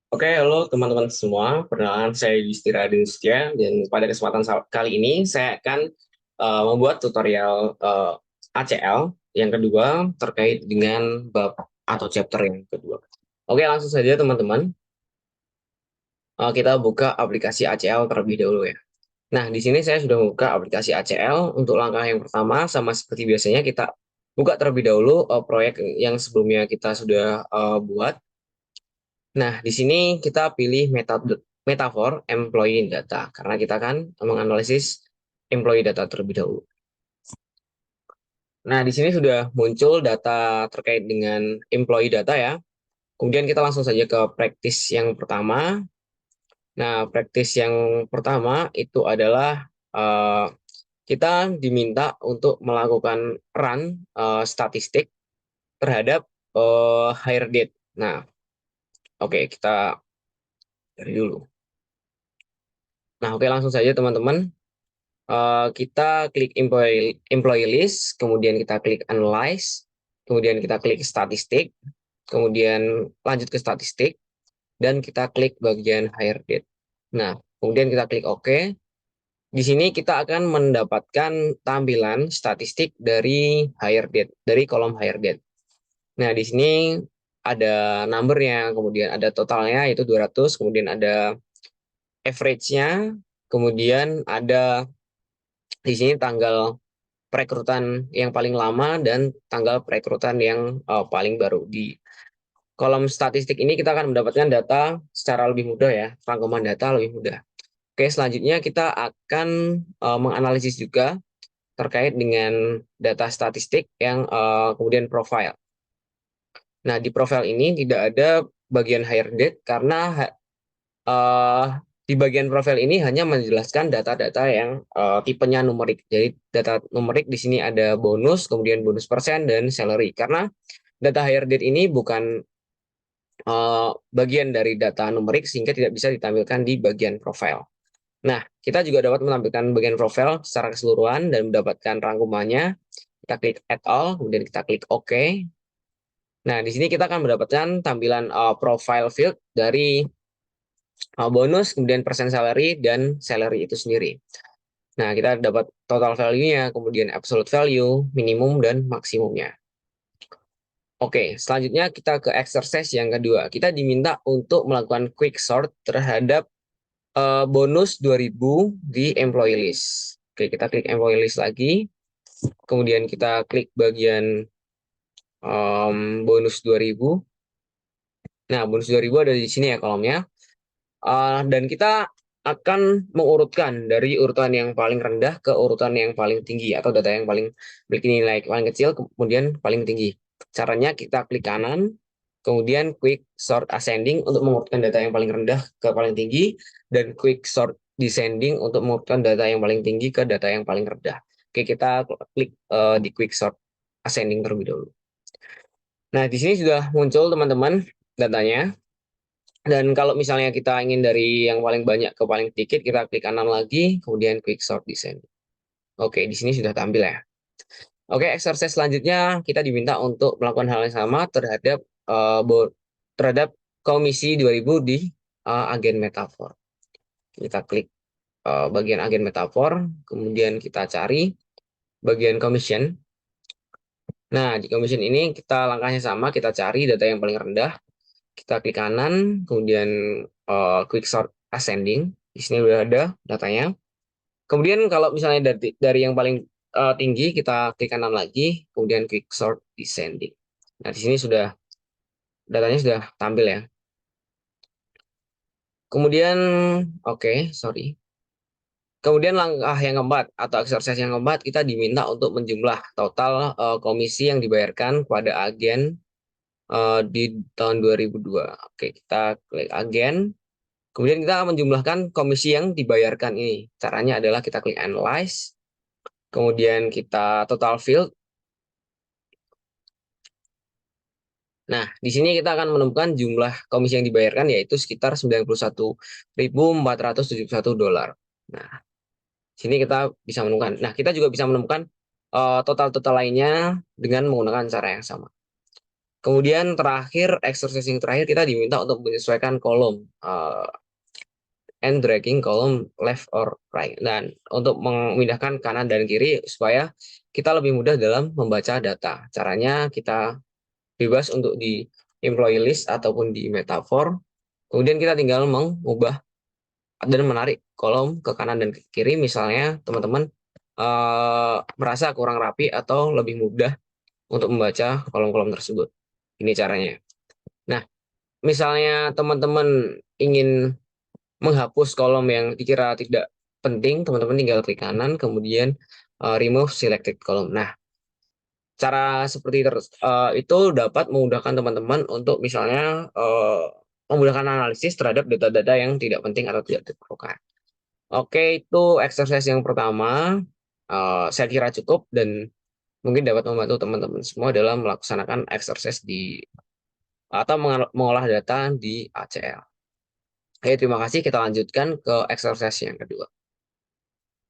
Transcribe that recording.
Oke, halo teman-teman semua. Perkenalkan saya Yudhistira Dinustia dan pada kesempatan kali ini saya akan membuat tutorial ACL yang kedua terkait dengan bab atau chapter yang kedua. Oke, langsung saja teman-teman. Kita buka aplikasi ACL terlebih dahulu ya. Nah, di sini saya sudah membuka aplikasi ACL. Untuk langkah yang pertama, sama seperti biasanya kita buka terlebih dahulu proyek yang sebelumnya kita sudah buat. Nah, di sini kita pilih metafor employee data karena kita kan menganalisis employee data terlebih dahulu. Nah, di sini sudah muncul data terkait dengan employee data ya. Kemudian kita langsung saja ke practice yang pertama. Nah, practice yang pertama itu adalah kita diminta untuk melakukan run statistik terhadap hire date. Nah, oke, kita dari dulu. Nah, oke, langsung saja teman-teman. Kita klik employee list, kemudian kita klik analyze, kemudian kita klik statistik, kemudian lanjut ke statistik, dan kita klik bagian hire date. Nah, kemudian kita klik OK. Di sini kita akan mendapatkan tampilan statistik dari hire date, dari kolom hire date. Nah, di sini ada numbernya, kemudian ada totalnya yaitu 200, kemudian ada average-nya, kemudian ada di sini tanggal perekrutan yang paling lama dan tanggal perekrutan yang paling baru. Di kolom statistik ini kita akan mendapatkan data secara lebih mudah ya, rangkuman data lebih mudah. Oke, selanjutnya kita akan menganalisis juga terkait dengan data statistik yang kemudian profile. Nah, di profile ini tidak ada bagian hire date karena uh, di bagian profil ini hanya menjelaskan data-data yang tipenya numerik. Jadi data numerik di sini ada bonus, kemudian bonus persen dan salary. Karena data hire date ini bukan bagian dari data numerik sehingga tidak bisa ditampilkan di bagian profil. Nah, kita juga dapat menampilkan bagian profil secara keseluruhan dan mendapatkan rangkumannya. Kita klik add all, kemudian kita klik OK. Nah, di sini kita akan mendapatkan tampilan profile field dari bonus, kemudian persen salary, dan salary itu sendiri. Nah, kita dapat total value-nya, kemudian absolute value, minimum, dan maksimumnya. Oke, selanjutnya kita ke exercise yang kedua. Kita diminta untuk melakukan quick sort terhadap bonus 2000 di employee list. Oke, kita klik employee list lagi. Kemudian kita klik bagian bonus 2000. Nah, bonus 2000 ada di sini ya kolomnya. Dan kita akan mengurutkan dari urutan yang paling rendah ke urutan yang paling tinggi atau data yang paling memiliki nilai paling kecil kemudian paling tinggi. Caranya kita klik kanan, kemudian quick sort ascending untuk mengurutkan data yang paling rendah ke paling tinggi dan quick sort descending untuk mengurutkan data yang paling tinggi ke data yang paling rendah. Oke, kita klik di quick sort ascending terlebih dahulu. Nah, di sini sudah muncul teman-teman datanya. Dan kalau misalnya kita ingin dari yang paling banyak ke paling sedikit, kita klik kanan lagi, kemudian quick sort descend. Oke, di sini sudah tampil ya. Oke, exercise selanjutnya kita diminta untuk melakukan hal yang sama terhadap komisi 2000 di agen metafor. Kita klik bagian agen metafor, kemudian kita cari bagian commission. Nah, di commission ini kita langkahnya sama, kita cari data yang paling rendah, kita klik kanan, kemudian quick sort ascending. Di sini sudah ada datanya. Kemudian kalau misalnya dari yang paling tinggi, kita klik kanan lagi, kemudian quick sort descending. Nah, di sini sudah datanya sudah tampil ya. Kemudian, oke, sorry. Kemudian langkah yang keempat atau exercise yang keempat, kita diminta untuk menjumlah total komisi yang dibayarkan kepada agen di tahun 2002. Oke, kita klik agen. Kemudian kita akan menjumlahkan komisi yang dibayarkan ini. Caranya adalah kita klik analyze, kemudian kita total field. Nah, di sini kita akan menemukan jumlah komisi yang dibayarkan yaitu sekitar 91.471 dolar. Nah, sini kita bisa menemukan. Nah, kita juga bisa menemukan total-total lainnya dengan menggunakan cara yang sama. Kemudian terakhir, exercise yang terakhir kita diminta untuk menyesuaikan kolom and dragging kolom left or right. Dan untuk memindahkan kanan dan kiri supaya kita lebih mudah dalam membaca data. Caranya kita bebas untuk di employee list ataupun di metafor. Kemudian kita tinggal mengubah dan menarik kolom ke kanan dan ke kiri. Misalnya teman-teman merasa kurang rapi atau lebih mudah untuk membaca kolom-kolom tersebut. Ini caranya. Nah, misalnya teman-teman ingin menghapus kolom yang dikira tidak penting, teman-teman tinggal klik kanan, kemudian remove selected column. Nah, cara seperti itu dapat memudahkan teman-teman untuk misalnya memudahkan analisis terhadap data-data yang tidak penting atau tidak diperlukan. Oke, itu exercise yang pertama. Saya kira cukup dan mungkin dapat membantu teman-teman semua dalam melaksanakan exercise di atau mengolah data di ACL. Oke, terima kasih. Kita lanjutkan ke exercise yang kedua.